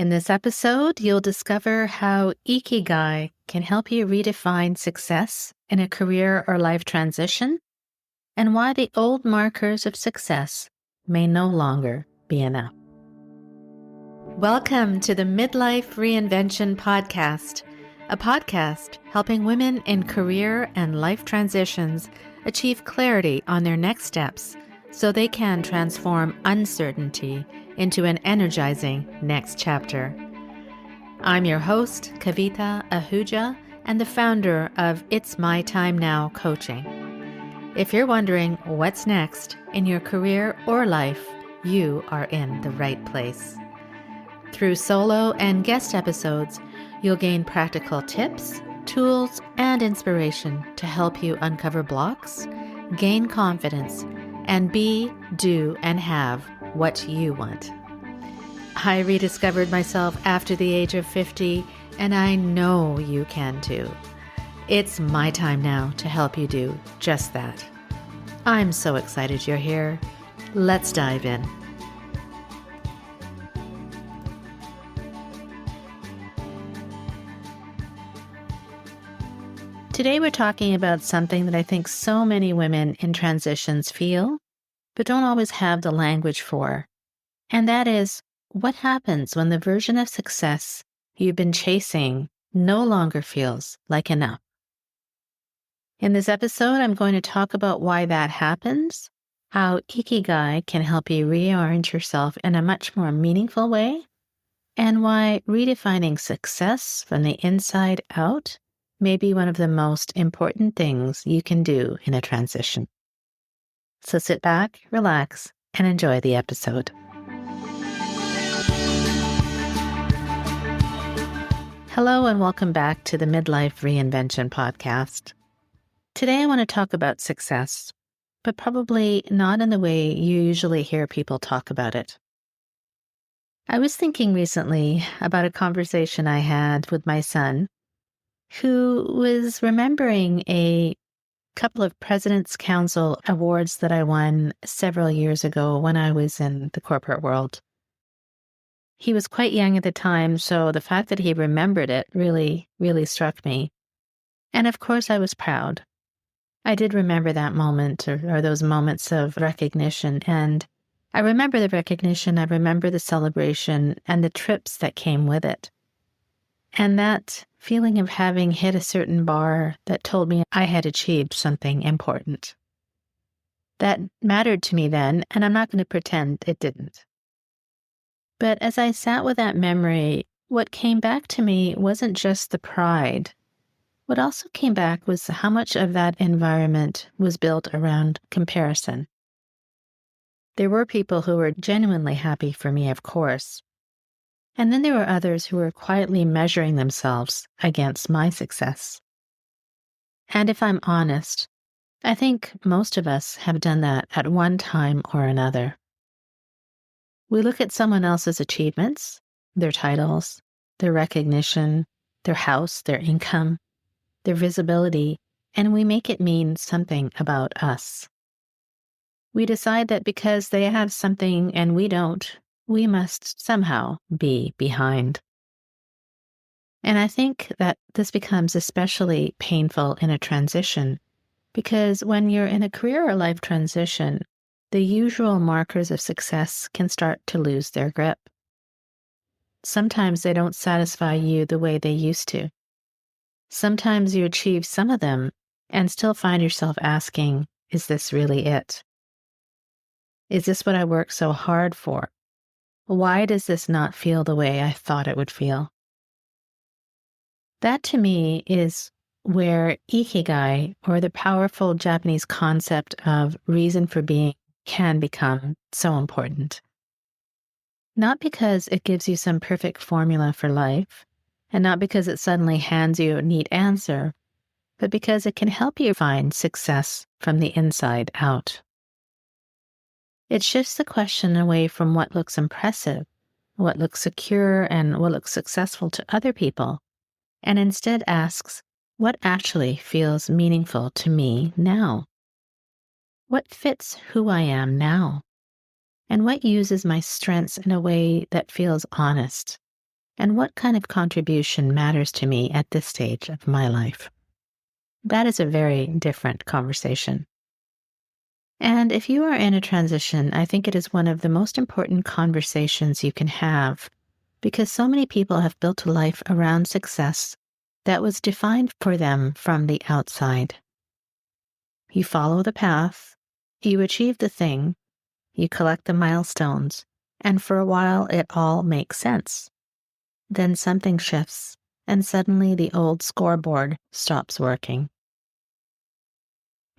In this episode, you'll discover how Ikigai can help you redefine success in a career or life transition, and why the old markers of success may no longer be enough. Welcome to the Midlife Reinvention Podcast, a podcast helping women in career and life transitions achieve clarity on their next steps so they can transform uncertainty into an energizing next chapter. I'm your host, Kavita Ahuja, and the founder of It's My Time Now Coaching. If you're wondering what's next in your career or life, you are in the right place. Through solo and guest episodes, you'll gain practical tips, tools, and inspiration to help you uncover blocks, gain confidence, and be, do, and have what you want. I rediscovered myself after the age of 50, and I know you can too. It's my time now to help you do just that. I'm so excited you're here. Let's dive in. Today we're talking about something that I think so many women in transitions feel, but don't always have the language for. And that is, what happens when the version of success you've been chasing no longer feels like enough? In this episode, I'm going to talk about why that happens, how Ikigai can help you reorient yourself in a much more meaningful way, and why redefining success from the inside out may be one of the most important things you can do in a transition. So sit back, relax, and enjoy the episode. Hello and welcome back to the Midlife Reinvention Podcast. Today I want to talk about success, but probably not in the way you usually hear people talk about it. I was thinking recently about a conversation I had with my son, who was remembering a couple of President's Council awards that I won several years ago when I was in the corporate world. He was quite young at the time, so the fact that he remembered it really, really struck me. And of course, I was proud. I did remember that moment or those moments of recognition. And I remember the recognition, I remember the celebration and the trips that came with it. And that feeling of having hit a certain bar that told me I had achieved something important. That mattered to me then, and I'm not going to pretend it didn't. But as I sat with that memory, what came back to me wasn't just the pride. What also came back was how much of that environment was built around comparison. There were people who were genuinely happy for me, of course. And then there were others who were quietly measuring themselves against my success. And if I'm honest, I think most of us have done that at one time or another. We look at someone else's achievements, their titles, their recognition, their house, their income, their visibility, and we make it mean something about us. We decide that because they have something and we don't, we must somehow be behind. And I think that this becomes especially painful in a transition because when you're in a career or life transition, the usual markers of success can start to lose their grip. Sometimes they don't satisfy you the way they used to. Sometimes you achieve some of them and still find yourself asking, is this really it? Is this what I worked so hard for? Why does this not feel the way I thought it would feel? That to me is where Ikigai, or the powerful Japanese concept of reason for being, can become so important. Not because it gives you some perfect formula for life, and not because it suddenly hands you a neat answer, but because it can help you find success from the inside out. It shifts the question away from what looks impressive, what looks secure, and what looks successful to other people, and instead asks, what actually feels meaningful to me now? What fits who I am now? And what uses my strengths in a way that feels honest And what kind of contribution matters to me at this stage of my life? That is a very different conversation. And if you are in a transition, I think it is one of the most important conversations you can have because so many people have built a life around success that was defined for them from the outside. You follow the path, you achieve the thing, you collect the milestones, and for a while it all makes sense. Then something shifts, and suddenly the old scoreboard stops working.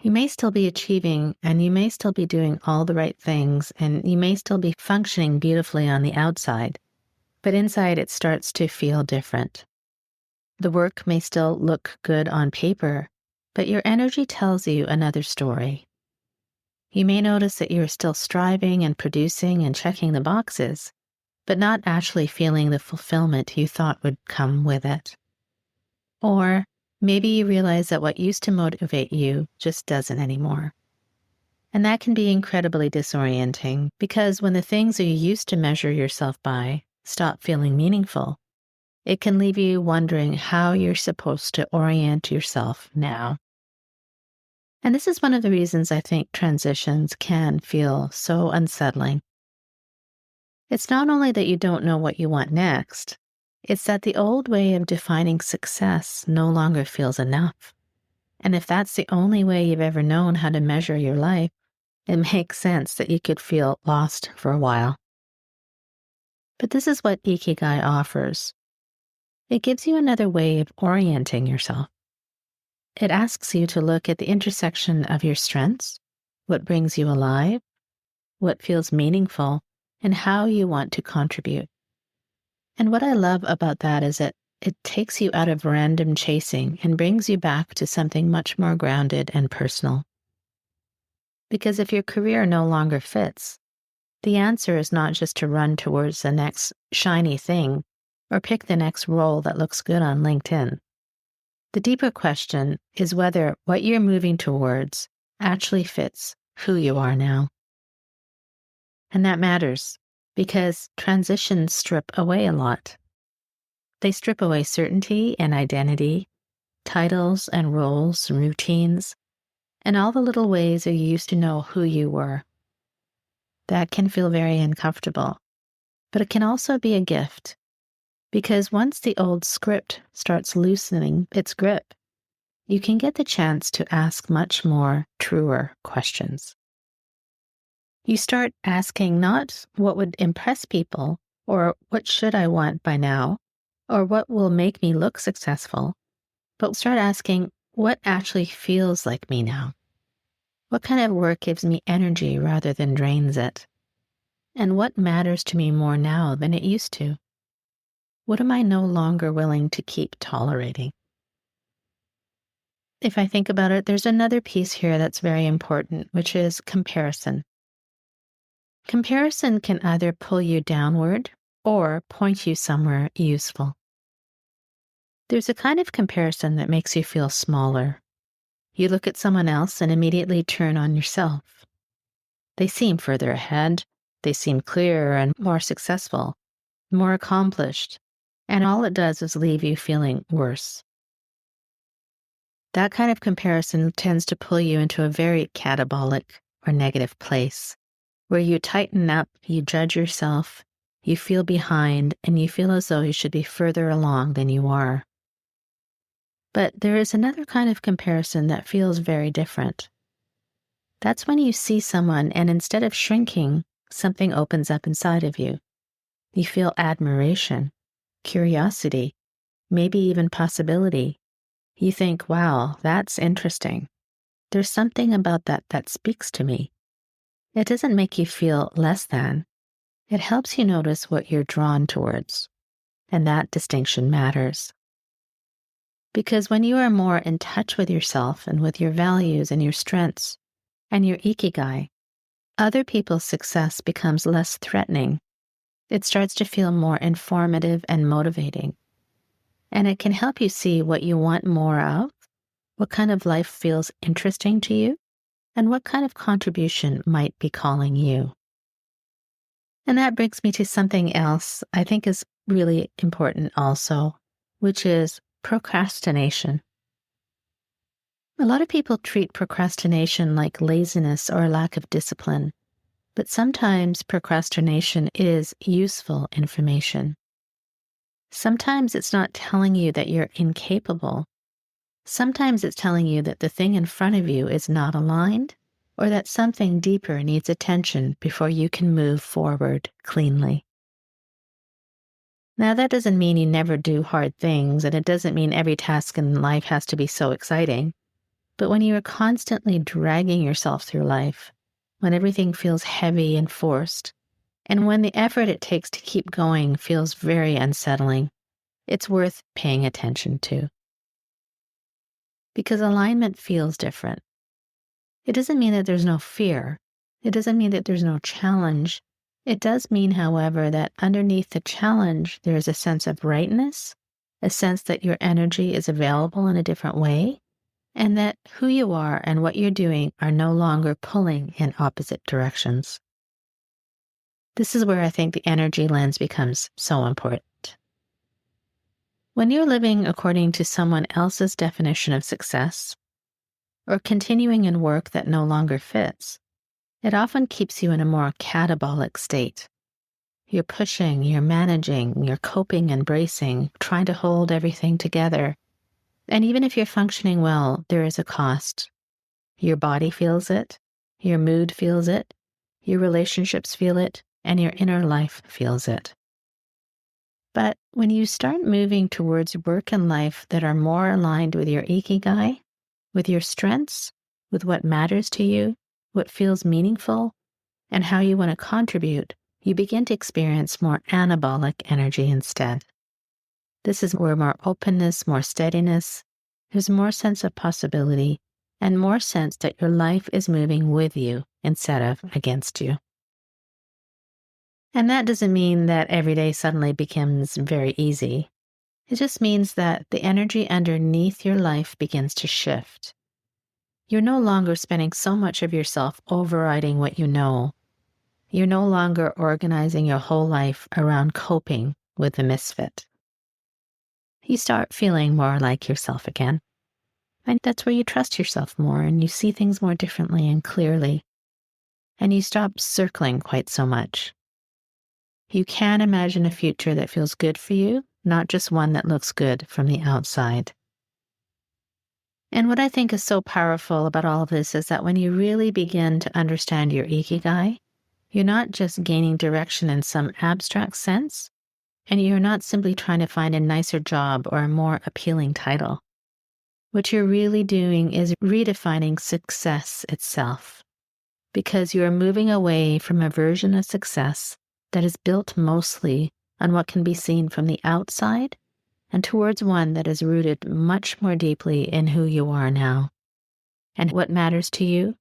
You may still be achieving, and you may still be doing all the right things, and you may still be functioning beautifully on the outside, but inside it starts to feel different. The work may still look good on paper, but your energy tells you another story. You may notice that you're still striving and producing and checking the boxes, but not actually feeling the fulfillment you thought would come with it. Or maybe you realize that what used to motivate you just doesn't anymore. And that can be incredibly disorienting because when the things you used to measure yourself by stop feeling meaningful, it can leave you wondering how you're supposed to orient yourself now. And this is one of the reasons I think transitions can feel so unsettling. It's not only that you don't know what you want next, it's that the old way of defining success no longer feels enough. And if that's the only way you've ever known how to measure your life, it makes sense that you could feel lost for a while. But this is what Ikigai offers. It gives you another way of orienting yourself. It asks you to look at the intersection of your strengths, what brings you alive, what feels meaningful, and how you want to contribute. And what I love about that is that it takes you out of random chasing and brings you back to something much more grounded and personal. Because if your career no longer fits, the answer is not just to run towards the next shiny thing or pick the next role that looks good on LinkedIn. The deeper question is whether what you're moving towards actually fits who you are now. And that matters because transitions strip away a lot. They strip away certainty and identity, titles and roles and routines, and all the little ways you used to know who you were. That can feel very uncomfortable, but it can also be a gift because once the old script starts loosening its grip, you can get the chance to ask much more truer questions. You start asking not what would impress people or what should I want by now or what will make me look successful, but start asking what actually feels like me now. What kind of work gives me energy rather than drains it? And what matters to me more now than it used to? What am I no longer willing to keep tolerating? If I think about it, there's another piece here that's very important, which is comparison. Comparison can either pull you downward or point you somewhere useful. There's a kind of comparison that makes you feel smaller. You look at someone else and immediately turn on yourself. They seem further ahead, they seem clearer and more successful, more accomplished, and all it does is leave you feeling worse. That kind of comparison tends to pull you into a very catabolic or negative place, where you tighten up, you judge yourself, you feel behind, and you feel as though you should be further along than you are. But there is another kind of comparison that feels very different. That's when you see someone and instead of shrinking, something opens up inside of you. You feel admiration, curiosity, maybe even possibility. You think, wow, that's interesting. There's something about that that speaks to me. It doesn't make you feel less than. It helps you notice what you're drawn towards. And that distinction matters. Because when you are more in touch with yourself and with your values and your strengths and your Ikigai, other people's success becomes less threatening. It starts to feel more informative and motivating. And it can help you see what you want more of, what kind of life feels interesting to you, and what kind of contribution might be calling you. And that brings me to something else I think is really important also, which is procrastination. A lot of people treat procrastination like laziness or a lack of discipline, but sometimes procrastination is useful information. Sometimes it's not telling you that you're incapable. Sometimes it's telling you that the thing in front of you is not aligned, or that something deeper needs attention before you can move forward cleanly. Now, that doesn't mean you never do hard things, and it doesn't mean every task in life has to be so exciting. But when you are constantly dragging yourself through life, when everything feels heavy and forced, and when the effort it takes to keep going feels very unsettling, it's worth paying attention to. Because alignment feels different. It doesn't mean that there's no fear. It doesn't mean that there's no challenge. It does mean, however, that underneath the challenge, there is a sense of rightness, a sense that your energy is available in a different way, and that who you are and what you're doing are no longer pulling in opposite directions. This is where I think the energy lens becomes so important. When you're living according to someone else's definition of success, or continuing in work that no longer fits, it often keeps you in a more catabolic state. You're pushing, you're managing, you're coping and bracing, trying to hold everything together. And even if you're functioning well, there is a cost. Your body feels it, your mood feels it, your relationships feel it, and your inner life feels it. But when you start moving towards work and life that are more aligned with your Ikigai, with your strengths, with what matters to you, what feels meaningful, and how you want to contribute, you begin to experience more anabolic energy instead. This is where more openness, more steadiness, there's more sense of possibility, and more sense that your life is moving with you instead of against you. And that doesn't mean that every day suddenly becomes very easy. It just means that the energy underneath your life begins to shift. You're no longer spending so much of yourself overriding what you know. You're no longer organizing your whole life around coping with the misfit. You start feeling more like yourself again. And that's where you trust yourself more and you see things more differently and clearly. And you stop circling quite so much. You can imagine a future that feels good for you, not just one that looks good from the outside. And what I think is so powerful about all of this is that when you really begin to understand your Ikigai, you're not just gaining direction in some abstract sense, and you're not simply trying to find a nicer job or a more appealing title. What you're really doing is redefining success itself, because you are moving away from a version of success that is built mostly on what can be seen from the outside and towards one that is rooted much more deeply in who you are now and what matters to you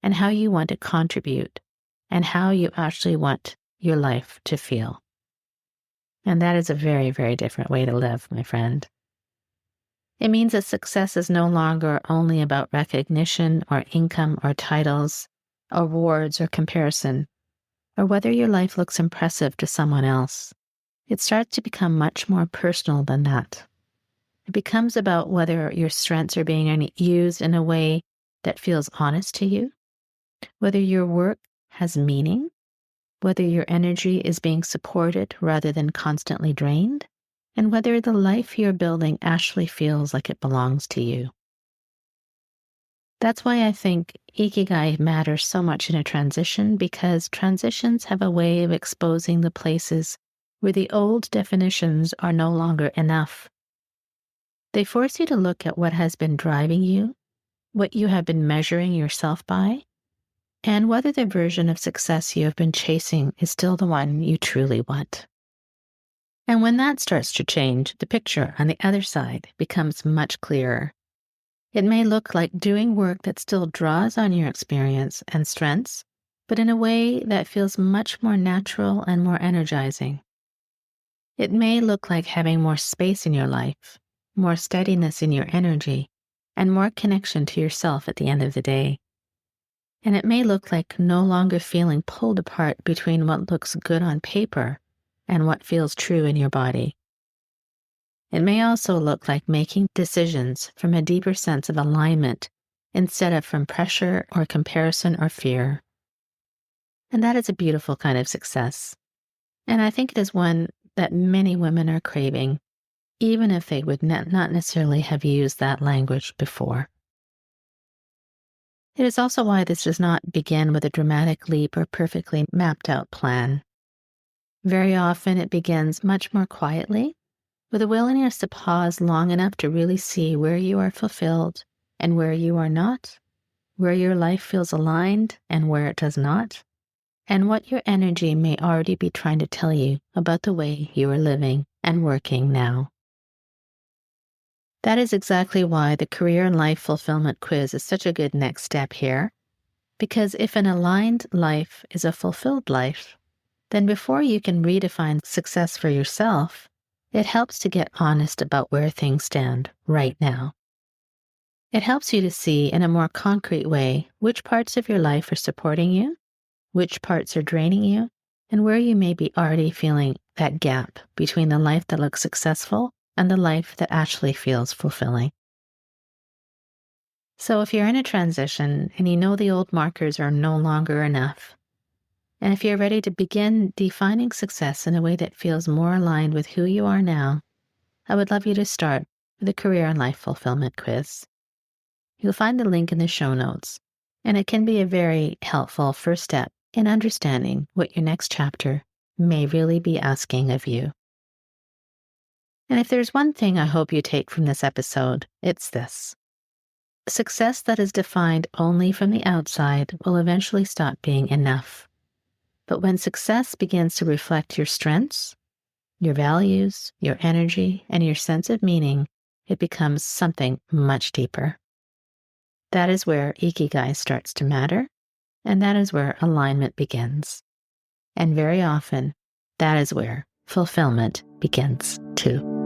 and how you want to contribute and how you actually want your life to feel. And that is a very, very different way to live, my friend. It means that success is no longer only about recognition or income or titles, awards or comparison, or whether your life looks impressive to someone else. It starts to become much more personal than that. It becomes about whether your strengths are being used in a way that feels honest to you, whether your work has meaning, whether your energy is being supported rather than constantly drained, and whether the life you're building actually feels like it belongs to you. That's why I think Ikigai matters so much in a transition, because transitions have a way of exposing the places where the old definitions are no longer enough. They force you to look at what has been driving you, what you have been measuring yourself by, and whether the version of success you have been chasing is still the one you truly want. And when that starts to change, the picture on the other side becomes much clearer. It may look like doing work that still draws on your experience and strengths, but in a way that feels much more natural and more energizing. It may look like having more space in your life, more steadiness in your energy, and more connection to yourself at the end of the day. And it may look like no longer feeling pulled apart between what looks good on paper and what feels true in your body. It may also look like making decisions from a deeper sense of alignment instead of from pressure or comparison or fear. And that is a beautiful kind of success. And I think it is one that many women are craving, even if they would not necessarily have used that language before. It is also why this does not begin with a dramatic leap or perfectly mapped out plan. Very often it begins much more quietly, with a willingness to pause long enough to really see where you are fulfilled and where you are not, where your life feels aligned and where it does not, and what your energy may already be trying to tell you about the way you are living and working now. That is exactly why the Career and Life Fulfillment Quiz is such a good next step here, because if an aligned life is a fulfilled life, then before you can redefine success for yourself, it helps to get honest about where things stand right now. It helps you to see in a more concrete way which parts of your life are supporting you, which parts are draining you, and where you may be already feeling that gap between the life that looks successful and the life that actually feels fulfilling. So if you're in a transition and you know the old markers are no longer enough, and if you're ready to begin defining success in a way that feels more aligned with who you are now, I would love you to start with the Career and Life Fulfillment Quiz. You'll find the link in the show notes, and it can be a very helpful first step in understanding what your next chapter may really be asking of you. And if there's one thing I hope you take from this episode, it's this. Success that is defined only from the outside will eventually stop being enough. But when success begins to reflect your strengths, your values, your energy, and your sense of meaning, it becomes something much deeper. That is where Ikigai starts to matter, and that is where alignment begins. And very often, that is where fulfillment begins too.